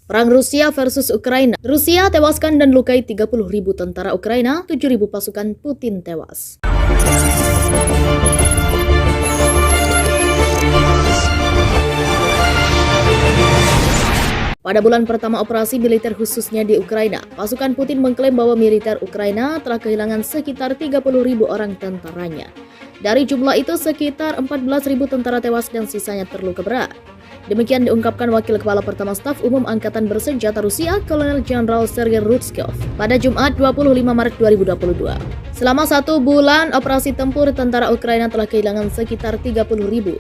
Perang Rusia versus Ukraina. Rusia tewaskan dan lukai 30.000 tentara Ukraina, 7.000 pasukan Putin tewas. Pada bulan pertama operasi militer khususnya di Ukraina, pasukan Putin mengklaim bahwa militer Ukraina telah kehilangan sekitar 30.000 orang tentaranya. Dari jumlah itu, sekitar 14.000 tentara tewas dan sisanya terluka berat. Demikian diungkapkan Wakil Kepala Pertama Staf Umum Angkatan Bersenjata Rusia, Kolonel Jenderal Sergei Rutskov, pada Jumat 25 Maret 2022. Selama 1 bulan operasi tempur, tentara Ukraina telah kehilangan sekitar 30.000,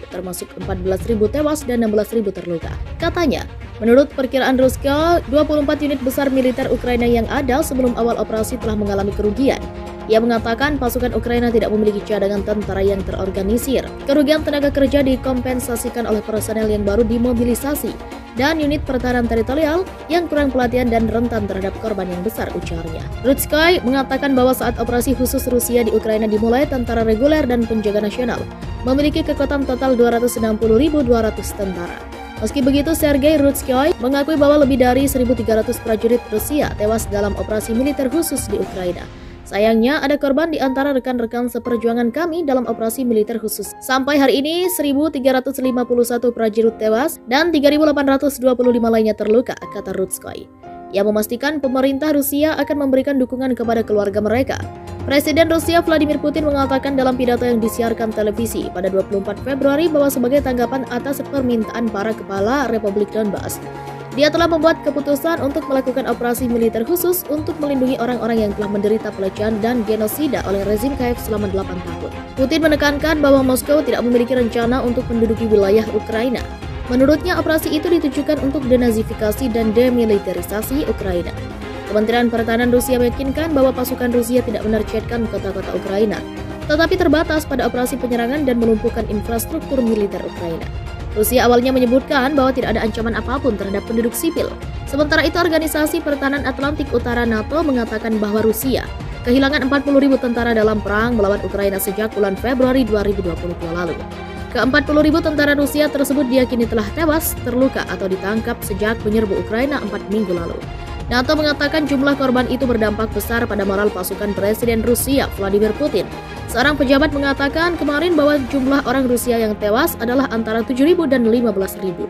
termasuk 14.000 tewas dan 16.000 terluka. Katanya, menurut perkiraan Rutskov, 24 unit besar militer Ukraina yang ada sebelum awal operasi telah mengalami kerugian. Ia mengatakan pasukan Ukraina tidak memiliki cadangan tentara yang terorganisir. Kerugian tenaga kerja dikompensasikan oleh personel yang baru dimobilisasi dan unit pertahanan teritorial yang kurang pelatihan dan rentan terhadap korban yang besar, ujarnya. Rutskov mengatakan bahwa saat operasi khusus Rusia di Ukraina dimulai, tentara reguler dan penjaga nasional memiliki kekuatan total 260.200 tentara. Meski begitu, Sergei Rutskov mengakui bahwa lebih dari 1.300 prajurit Rusia tewas dalam operasi militer khusus di Ukraina. Sayangnya, ada korban di antara rekan-rekan seperjuangan kami dalam operasi militer khusus. Sampai hari ini, 1.351 prajurit tewas dan 3.825 lainnya terluka, kata Rutskov. Ia memastikan pemerintah Rusia akan memberikan dukungan kepada keluarga mereka. Presiden Rusia Vladimir Putin mengatakan dalam pidato yang disiarkan televisi pada 24 Februari bahwa sebagai tanggapan atas permintaan para kepala Republik Donbas, dia telah membuat keputusan untuk melakukan operasi militer khusus untuk melindungi orang-orang yang telah menderita pelecehan dan genosida oleh rezim Kiev selama 8 tahun. Putin menekankan bahwa Moskow tidak memiliki rencana untuk menduduki wilayah Ukraina. Menurutnya, operasi itu ditujukan untuk denazifikasi dan demilitarisasi Ukraina. Kementerian Pertahanan Rusia meyakinkan bahwa pasukan Rusia tidak menargetkan kota-kota Ukraina, tetapi terbatas pada operasi penyerangan dan melumpuhkan infrastruktur militer Ukraina. Rusia awalnya menyebutkan bahwa tidak ada ancaman apapun terhadap penduduk sipil. Sementara itu, Organisasi Pertahanan Atlantik Utara NATO mengatakan bahwa Rusia kehilangan 40.000 tentara dalam perang melawan Ukraina sejak bulan Februari 2022 lalu. Ke-40.000 tentara Rusia tersebut diyakini telah tewas, terluka, atau ditangkap sejak menyerbu Ukraina 4 minggu lalu. NATO mengatakan jumlah korban itu berdampak besar pada moral pasukan Presiden Rusia Vladimir Putin. Seorang pejabat mengatakan kemarin bahwa jumlah orang Rusia yang tewas adalah antara 7.000 dan 15.000.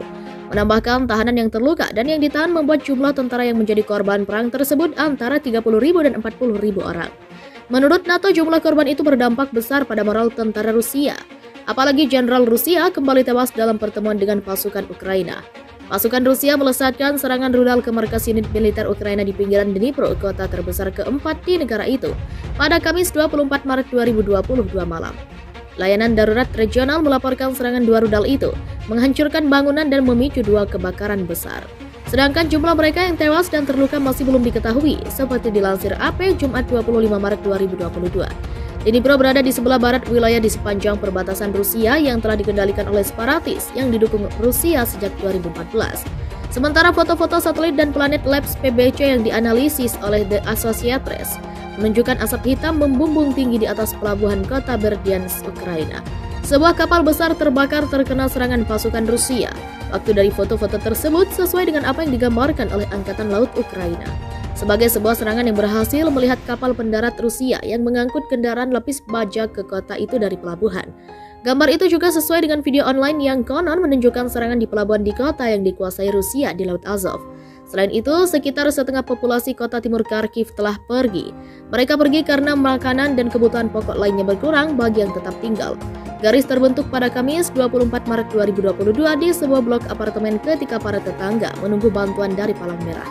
Menambahkan tahanan yang terluka dan yang ditahan membuat jumlah tentara yang menjadi korban perang tersebut antara 30.000 dan 40.000 orang. Menurut NATO, jumlah korban itu berdampak besar pada moral tentara Rusia. Apalagi Jenderal Rusia kembali tewas dalam pertemuan dengan pasukan Ukraina. Pasukan Rusia melesatkan serangan rudal ke markas unit militer Ukraina di pinggiran Dnipro, kota terbesar keempat di negara itu, pada Kamis 24 Maret 2022 malam. Layanan darurat regional melaporkan serangan 2 rudal itu menghancurkan bangunan dan memicu 2 kebakaran besar. Sedangkan jumlah mereka yang tewas dan terluka masih belum diketahui, seperti dilansir AP Jumat 25 Maret 2022. Dnipro berada di sebelah barat wilayah di sepanjang perbatasan Rusia yang telah dikendalikan oleh separatis yang didukung Rusia sejak 2014. Sementara foto-foto satelit dan planet Labs PBC yang dianalisis oleh The Associated Press menunjukkan asap hitam membumbung tinggi di atas pelabuhan kota Berdyansk, Ukraina. Sebuah kapal besar terbakar terkena serangan pasukan Rusia. Waktu dari foto-foto tersebut sesuai dengan apa yang digambarkan oleh Angkatan Laut Ukraina. Sebagai sebuah serangan yang berhasil melihat kapal pendarat Rusia yang mengangkut kendaraan lapis baja ke kota itu dari pelabuhan. Gambar itu juga sesuai dengan video online yang konon menunjukkan serangan di pelabuhan di kota yang dikuasai Rusia di Laut Azov. Selain itu, sekitar setengah populasi kota timur Kharkiv telah pergi. Mereka pergi karena makanan dan kebutuhan pokok lainnya berkurang bagi yang tetap tinggal. Garis terbentuk pada Kamis 24 Maret 2022 di sebuah blok apartemen ketika para tetangga menunggu bantuan dari Palang Merah.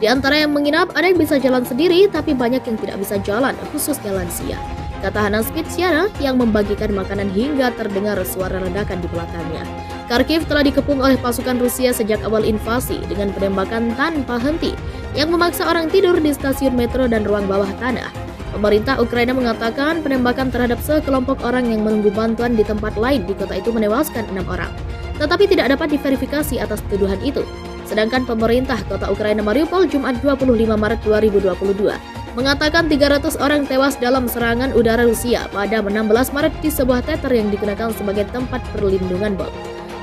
Di antara yang menginap, ada yang bisa jalan sendiri, tapi banyak yang tidak bisa jalan, khususnya lansia, kata Hana Spitsyana yang membagikan makanan hingga terdengar suara ledakan di belakangnya. Kharkiv telah dikepung oleh pasukan Rusia sejak awal invasi dengan penembakan tanpa henti yang memaksa orang tidur di stasiun metro dan ruang bawah tanah. Pemerintah Ukraina mengatakan penembakan terhadap sekelompok orang yang menunggu bantuan di tempat lain di kota itu menewaskan 6 orang, tetapi tidak dapat diverifikasi atas tuduhan itu. Sedangkan pemerintah kota Ukraina Mariupol Jumat 25 Maret 2022 mengatakan 300 orang tewas dalam serangan udara Rusia pada 16 Maret di sebuah teater yang digunakan sebagai tempat perlindungan bom.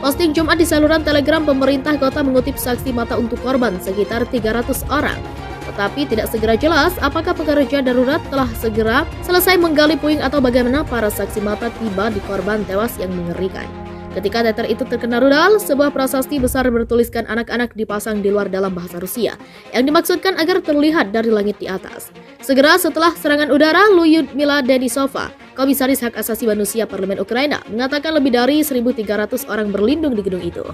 Posting Jumat di saluran Telegram pemerintah kota mengutip saksi mata untuk korban sekitar 300 orang. Tetapi tidak segera jelas apakah pekerja darurat telah segera selesai menggali puing atau bagaimana para saksi mata tiba di korban tewas yang mengerikan. Ketika teter itu terkena rudal, sebuah prasasti besar bertuliskan anak-anak dipasang di luar dalam bahasa Rusia, yang dimaksudkan agar terlihat dari langit di atas. Segera setelah serangan udara, Lyudmila Denisova, Komisaris Hak Asasi Manusia Parlemen Ukraina, mengatakan lebih dari 1.300 orang berlindung di gedung itu.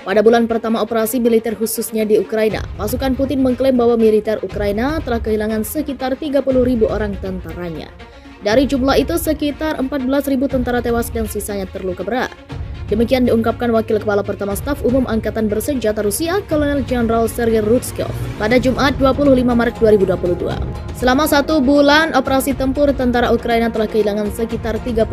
Pada bulan pertama operasi militer khususnya di Ukraina, pasukan Putin mengklaim bahwa militer Ukraina telah kehilangan sekitar 30.000 orang tentaranya. Dari jumlah itu, sekitar 14.000 tentara tewas dan sisanya terluka berat. Demikian diungkapkan Wakil Kepala Pertama Staf Umum Angkatan Bersenjata Rusia, Kolonel Jenderal Sergei Rutskov, pada Jumat 25 Maret 2022. Selama 1 bulan operasi tempur, tentara Ukraina telah kehilangan sekitar 30.000,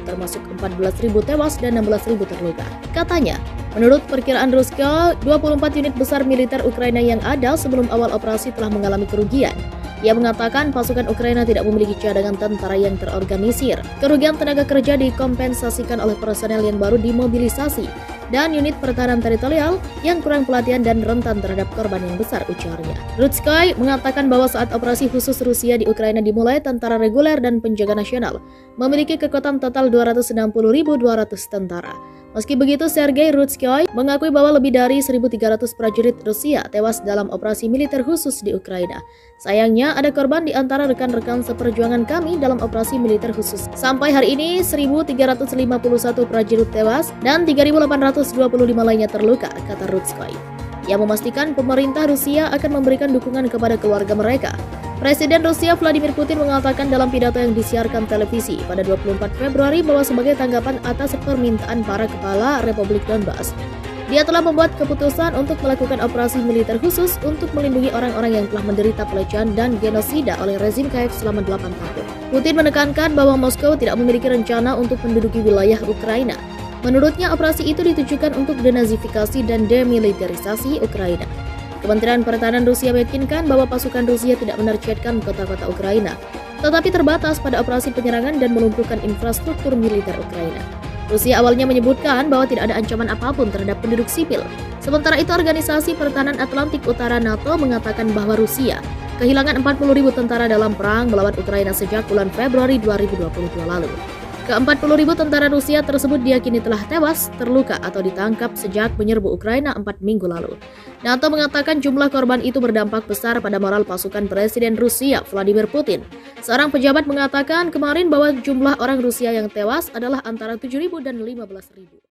termasuk 14.000 tewas dan 16.000 terluka. Katanya, menurut perkiraan Rutskov, 24 unit besar militer Ukraina yang ada sebelum awal operasi telah mengalami kerugian. Ia mengatakan pasukan Ukraina tidak memiliki cadangan tentara yang terorganisir. Kerugian tenaga kerja dikompensasikan oleh personel yang baru dimobilisasi dan unit pertahanan teritorial yang kurang pelatihan dan rentan terhadap korban yang besar, ujarnya. Rutskoy mengatakan bahwa saat operasi khusus Rusia di Ukraina dimulai, tentara reguler dan penjaga nasional memiliki kekuatan total 260.200 tentara. Meski begitu, Sergei Rutskoy mengakui bahwa lebih dari 1.300 prajurit Rusia tewas dalam operasi militer khusus di Ukraina. Sayangnya, ada korban di antara rekan-rekan seperjuangan kami dalam operasi militer khusus. Sampai hari ini, 1.351 prajurit tewas dan 3.825 lainnya terluka, kata Rutskoy. Ia memastikan pemerintah Rusia akan memberikan dukungan kepada keluarga mereka. Presiden Rusia Vladimir Putin mengatakan dalam pidato yang disiarkan televisi pada 24 Februari bahwa sebagai tanggapan atas permintaan para kepala Republik Donbas, dia telah membuat keputusan untuk melakukan operasi militer khusus untuk melindungi orang-orang yang telah menderita pelecehan dan genosida oleh rezim Kiev selama 8 tahun. Putin menekankan bahwa Moskow tidak memiliki rencana untuk menduduki wilayah Ukraina. Menurutnya, operasi itu ditujukan untuk denazifikasi dan demilitarisasi Ukraina. Kementerian Pertahanan Rusia meyakinkan bahwa pasukan Rusia tidak menargetkan kota-kota Ukraina, tetapi terbatas pada operasi penyerangan dan melumpuhkan infrastruktur militer Ukraina. Rusia awalnya menyebutkan bahwa tidak ada ancaman apapun terhadap penduduk sipil. Sementara itu, Organisasi Pertahanan Atlantik Utara NATO mengatakan bahwa Rusia kehilangan 40.000 tentara dalam perang melawan Ukraina sejak bulan Februari 2022 lalu. Ke-40.000 tentara Rusia tersebut diyakini telah tewas, terluka, atau ditangkap sejak menyerbu Ukraina 4 minggu lalu. NATO mengatakan jumlah korban itu berdampak besar pada moral pasukan Presiden Rusia Vladimir Putin. Seorang pejabat mengatakan kemarin bahwa jumlah orang Rusia yang tewas adalah antara 7.000 dan 15.000.